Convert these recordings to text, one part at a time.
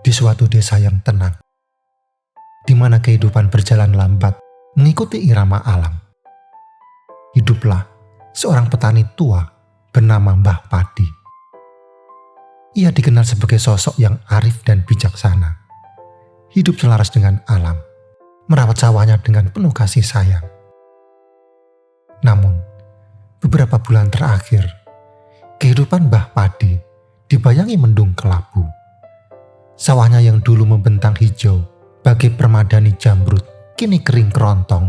di suatu desa yang tenang, di mana kehidupan berjalan lambat mengikuti irama alam. Hiduplah seorang petani tua bernama Mbah Padi. Ia dikenal sebagai sosok yang arif dan bijaksana. Hidup selaras dengan alam, merawat sawahnya dengan penuh kasih sayang. Namun, beberapa bulan terakhir, kehidupan Mbah Padi dibayangi mendung kelabu. Sawahnya yang dulu membentang hijau bagai permadani jamrud, kini kering kerontong.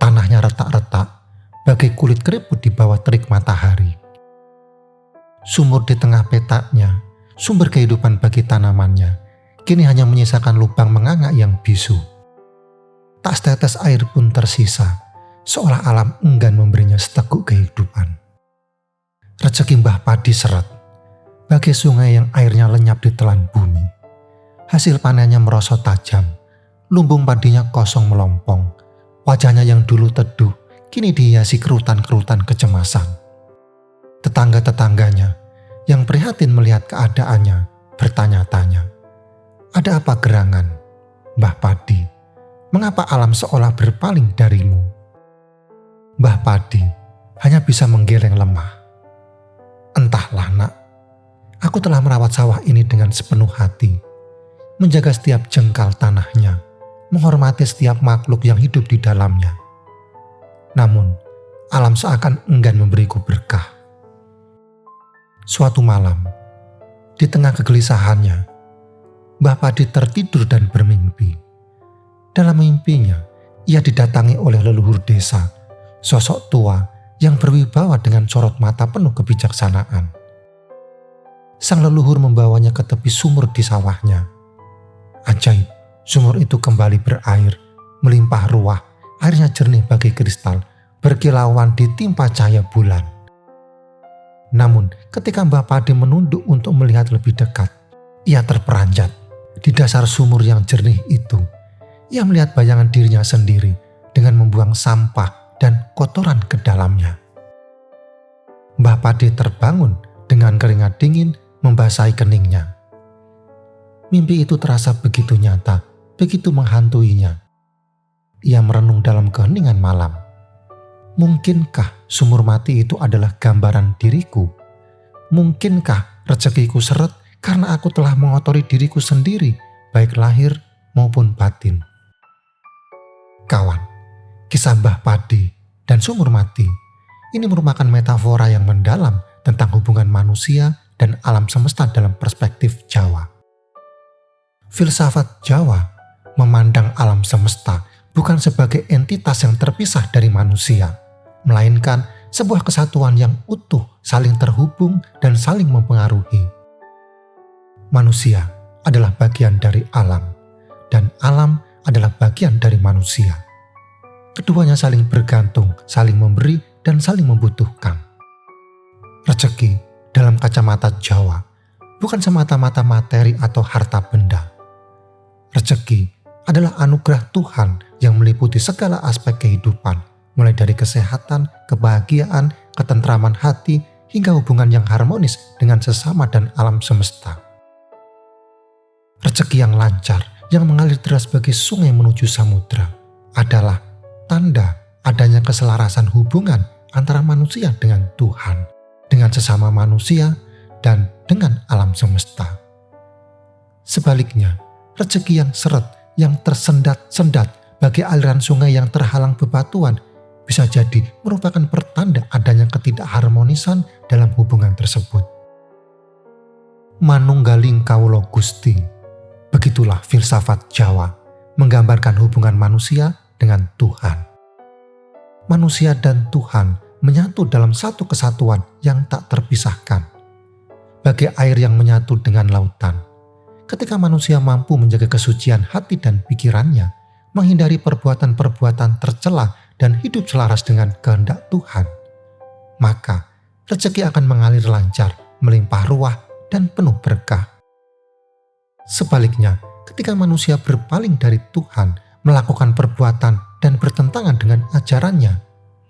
Tanahnya retak-retak bagai kulit keriput di bawah terik matahari. Sumur di tengah petaknya, sumber kehidupan bagi tanamannya, kini hanya menyisakan lubang menganga yang bisu. Tak setetes air pun tersisa, seolah alam enggan memberinya seteguk kehidupan. Rezeki Mbah Padi seret, bagai sungai yang airnya lenyap di telan bumi. Hasil panennya merosot tajam, lumbung padinya kosong melompong. Wajahnya yang dulu teduh, kini dihiasi kerutan-kerutan kecemasan. Tetangga-tetangganya yang prihatin melihat keadaannya bertanya-tanya, "Ada apa gerangan, Mbah Padi? Mengapa alam seolah berpaling darimu?" Mbah Padi hanya bisa menggeleng lemah. "Entahlah nak, aku telah merawat sawah ini dengan sepenuh hati, menjaga setiap jengkal tanahnya, menghormati setiap makhluk yang hidup di dalamnya. Namun, alam seakan enggan memberiku berkah." Suatu malam, di tengah kegelisahannya, Mbah Padi tertidur dan bermimpi. Dalam mimpinya, ia didatangi oleh leluhur desa, sosok tua yang berwibawa dengan sorot mata penuh kebijaksanaan. Sang leluhur membawanya ke tepi sumur di sawahnya. Ajaib, sumur itu kembali berair, melimpah ruah, airnya jernih bagai kristal, berkilauan ditimpa cahaya bulan. Namun, ketika Mbah Padi menunduk untuk melihat lebih dekat, ia terperanjat. Di dasar sumur yang jernih itu, ia melihat bayangan dirinya sendiri dengan membuang sampah dan kotoran ke dalamnya. Mbah Padi terbangun dengan keringat dingin membasahi keningnya. Mimpi itu terasa begitu nyata, begitu menghantuinya. Ia merenung dalam keheningan malam. Mungkinkah sumur mati itu adalah gambaran diriku? Mungkinkah rezekiku seret karena aku telah mengotori diriku sendiri, baik lahir maupun batin? Kawan, kisah Mbah Padi dan sumur mati ini merupakan metafora yang mendalam tentang hubungan manusia dan alam semesta dalam perspektif Jawa. Filsafat Jawa memandang alam semesta bukan sebagai entitas yang terpisah dari manusia, melainkan sebuah kesatuan yang utuh, saling terhubung dan saling mempengaruhi. Manusia adalah bagian dari alam, dan alam adalah bagian dari manusia. Keduanya saling bergantung, saling memberi, dan saling membutuhkan. Rezeki dalam kacamata Jawa bukan semata-mata materi atau harta benda. Rezeki adalah anugerah Tuhan yang meliputi segala aspek kehidupan, mulai dari kesehatan, kebahagiaan, ketentraman hati, hingga hubungan yang harmonis dengan sesama dan alam semesta. Rezeki yang lancar, yang mengalir deras sebagai sungai menuju samudra, adalah tanda adanya keselarasan hubungan antara manusia dengan Tuhan, dengan sesama manusia, dan dengan alam semesta. Sebaliknya, rezeki yang seret, yang tersendat-sendat bagi aliran sungai yang terhalang bebatuan, bisa jadi merupakan pertanda adanya ketidakharmonisan dalam hubungan tersebut. Manunggaling kawula Gusti, begitulah filsafat Jawa menggambarkan hubungan manusia dengan Tuhan. Manusia dan Tuhan menyatu dalam satu kesatuan yang tak terpisahkan. Bagai air yang menyatu dengan lautan, ketika manusia mampu menjaga kesucian hati dan pikirannya, menghindari perbuatan-perbuatan tercela dan hidup selaras dengan kehendak Tuhan, maka rezeki akan mengalir lancar, melimpah ruah, dan penuh berkah. Sebaliknya, ketika manusia berpaling dari Tuhan, melakukan perbuatan dan bertentangan dengan ajarannya,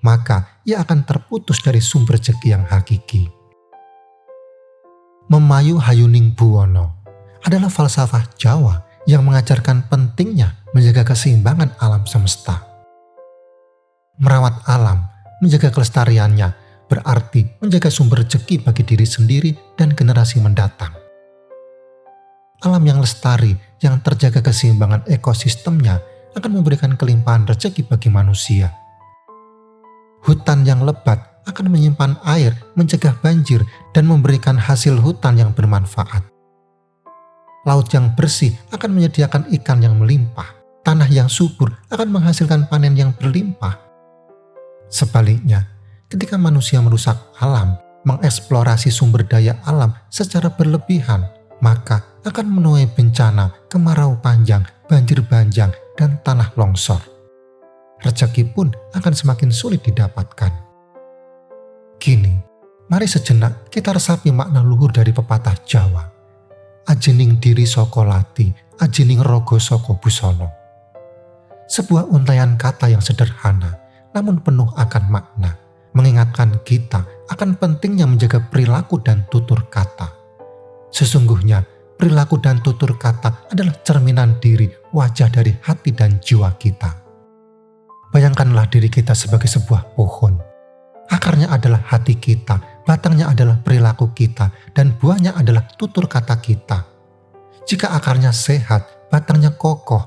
maka ia akan terputus dari sumber rezeki yang hakiki. Memayu hayuning buwono, adalah falsafah Jawa yang mengajarkan pentingnya menjaga keseimbangan alam semesta. Merawat alam, menjaga kelestariannya, berarti menjaga sumber rezeki bagi diri sendiri dan generasi mendatang. Alam yang lestari, yang terjaga keseimbangan ekosistemnya akan memberikan kelimpahan rezeki bagi manusia. Hutan yang lebat akan menyimpan air, mencegah banjir, dan memberikan hasil hutan yang bermanfaat. Laut yang bersih akan menyediakan ikan yang melimpah. Tanah yang subur akan menghasilkan panen yang berlimpah. Sebaliknya, ketika manusia merusak alam, mengeksplorasi sumber daya alam secara berlebihan, maka akan menuai bencana, kemarau panjang, banjir bandang, dan tanah longsor. Rezeki pun akan semakin sulit didapatkan. Kini, mari sejenak kita resapi makna luhur dari pepatah Jawa. Ajening diri saka lati, ajening rogo saka busana. Sebuah untaian kata yang sederhana, namun penuh akan makna, mengingatkan kita akan pentingnya menjaga perilaku dan tutur kata. Sesungguhnya, perilaku dan tutur kata adalah cerminan diri, wajah dari hati dan jiwa kita. Bayangkanlah diri kita sebagai sebuah pohon. Akarnya adalah hati kita, batangnya adalah perilaku kita, dan buahnya adalah tutur kata kita. Jika akarnya sehat, batangnya kokoh,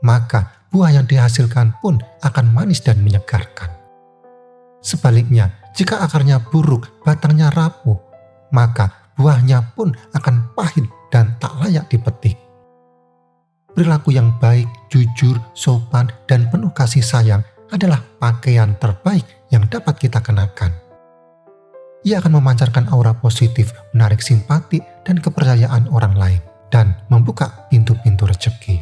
maka buah yang dihasilkan pun akan manis dan menyegarkan. Sebaliknya, jika akarnya buruk, batangnya rapuh, maka buahnya pun akan pahit dan tak layak dipetik. Perilaku yang baik, jujur, sopan, dan penuh kasih sayang adalah pakaian terbaik yang dapat kita kenakan. Ia akan memancarkan aura positif, menarik simpati dan kepercayaan orang lain, dan membuka pintu-pintu rezeki.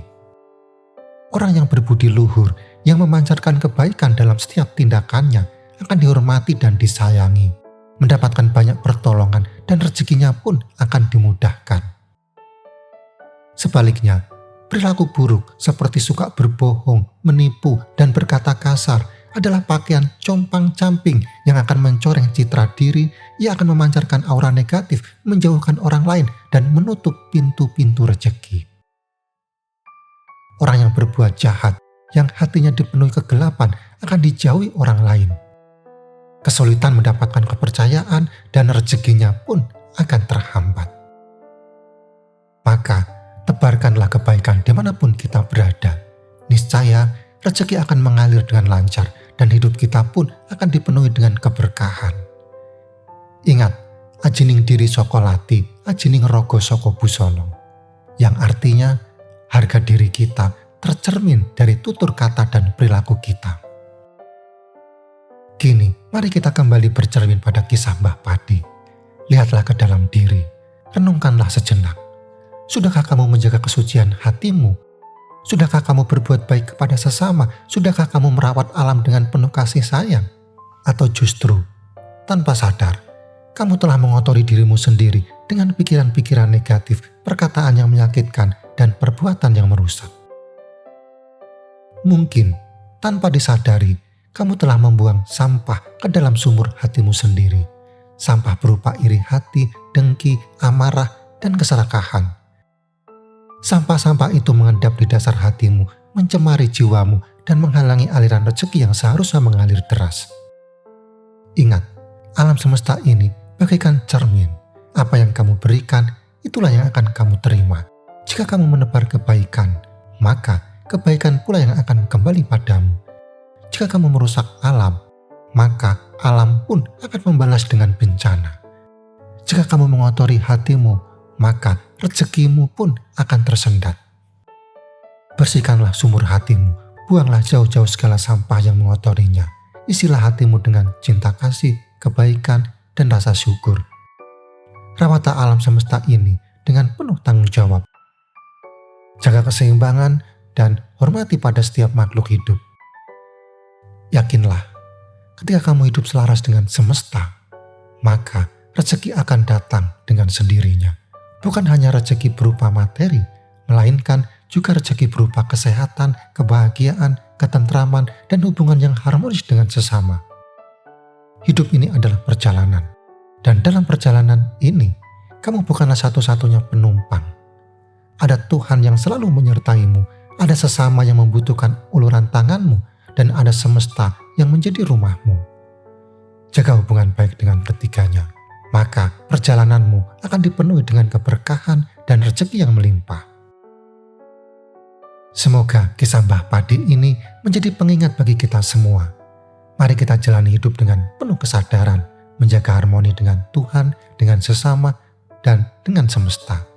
Orang yang berbudi luhur, yang memancarkan kebaikan dalam setiap tindakannya, akan dihormati dan disayangi, mendapatkan banyak pertolongan, dan rezekinya pun akan dimudahkan. Sebaliknya, perilaku buruk seperti suka berbohong, menipu, dan berkata kasar adalah pakaian compang-camping yang akan mencoreng citra diri. Ia akan memancarkan aura negatif, menjauhkan orang lain, dan menutup pintu-pintu rezeki. Orang yang berbuat jahat, yang hatinya dipenuhi kegelapan, akan dijauhi orang lain. Kesulitan mendapatkan kepercayaan dan rezekinya pun akan terhambat. Maka, tebarkanlah kebaikan dimanapun kita berada. Niscaya, rezeki akan mengalir dengan lancar dan hidup kita pun akan dipenuhi dengan keberkahan. Ingat, ajining diri saka lati, ajining rogo saka busana. Yang artinya, harga diri kita tercermin dari tutur kata dan perilaku kita. Kini, mari kita kembali bercermin pada kisah Mbah Padi. Lihatlah ke dalam diri, renungkanlah sejenak. Sudahkah kamu menjaga kesucian hatimu? Sudahkah kamu berbuat baik kepada sesama? Sudahkah kamu merawat alam dengan penuh kasih sayang? Atau justru, tanpa sadar, kamu telah mengotori dirimu sendiri dengan pikiran-pikiran negatif, perkataan yang menyakitkan, dan perbuatan yang merusak? Mungkin, tanpa disadari, kamu telah membuang sampah ke dalam sumur hatimu sendiri. Sampah berupa iri hati, dengki, amarah, dan keserakahan. Sampah-sampah itu mengendap di dasar hatimu, mencemari jiwamu, dan menghalangi aliran rezeki yang seharusnya mengalir deras. Ingat, alam semesta ini bagaikan cermin. Apa yang kamu berikan, itulah yang akan kamu terima. Jika kamu menebar kebaikan, maka kebaikan pula yang akan kembali padamu. Jika kamu merusak alam, maka alam pun akan membalas dengan bencana. Jika kamu mengotori hatimu, maka rezekimu pun akan tersendat. Bersihkanlah sumur hatimu, buanglah jauh-jauh segala sampah yang mengotorinya. Isilah hatimu dengan cinta kasih, kebaikan, dan rasa syukur. Rawatlah alam semesta ini dengan penuh tanggung jawab. Jaga keseimbangan dan hormati pada setiap makhluk hidup. Yakinlah, ketika kamu hidup selaras dengan semesta, maka rezeki akan datang dengan sendirinya. Bukan hanya rezeki berupa materi, melainkan juga rezeki berupa kesehatan, kebahagiaan, ketentraman, dan hubungan yang harmonis dengan sesama. Hidup ini adalah perjalanan, dan dalam perjalanan ini, kamu bukanlah satu-satunya penumpang. ada Tuhan yang selalu menyertaimu, ada sesama yang membutuhkan uluran tanganmu, dan ada semesta yang menjadi rumahmu. Jaga hubungan baik dengan ketiganya, maka perjalananmu akan dipenuhi dengan keberkahan dan rezeki yang melimpah. Semoga kisah Mbah Padi ini menjadi pengingat bagi kita semua. Mari kita jalani hidup dengan penuh kesadaran, menjaga harmoni dengan Tuhan, dengan sesama, dan dengan semesta.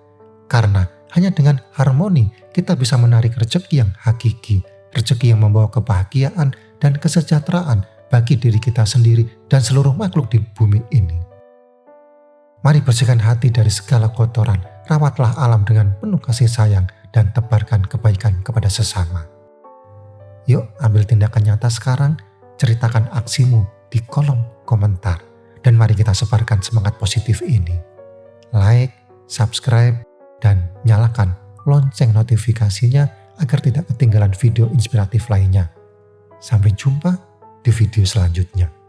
Karena hanya dengan harmoni kita bisa menarik rezeki yang hakiki, rezeki yang membawa kebahagiaan dan kesejahteraan bagi diri kita sendiri dan seluruh makhluk di bumi ini. Mari bersihkan hati dari segala kotoran, rawatlah alam dengan penuh kasih sayang, dan tebarkan kebaikan kepada sesama. Yuk ambil tindakan nyata sekarang, ceritakan aksimu di kolom komentar, dan mari kita sebarkan semangat positif ini. Like, subscribe, dan nyalakan lonceng notifikasinya agar tidak ketinggalan video inspiratif lainnya. Sampai jumpa di video selanjutnya.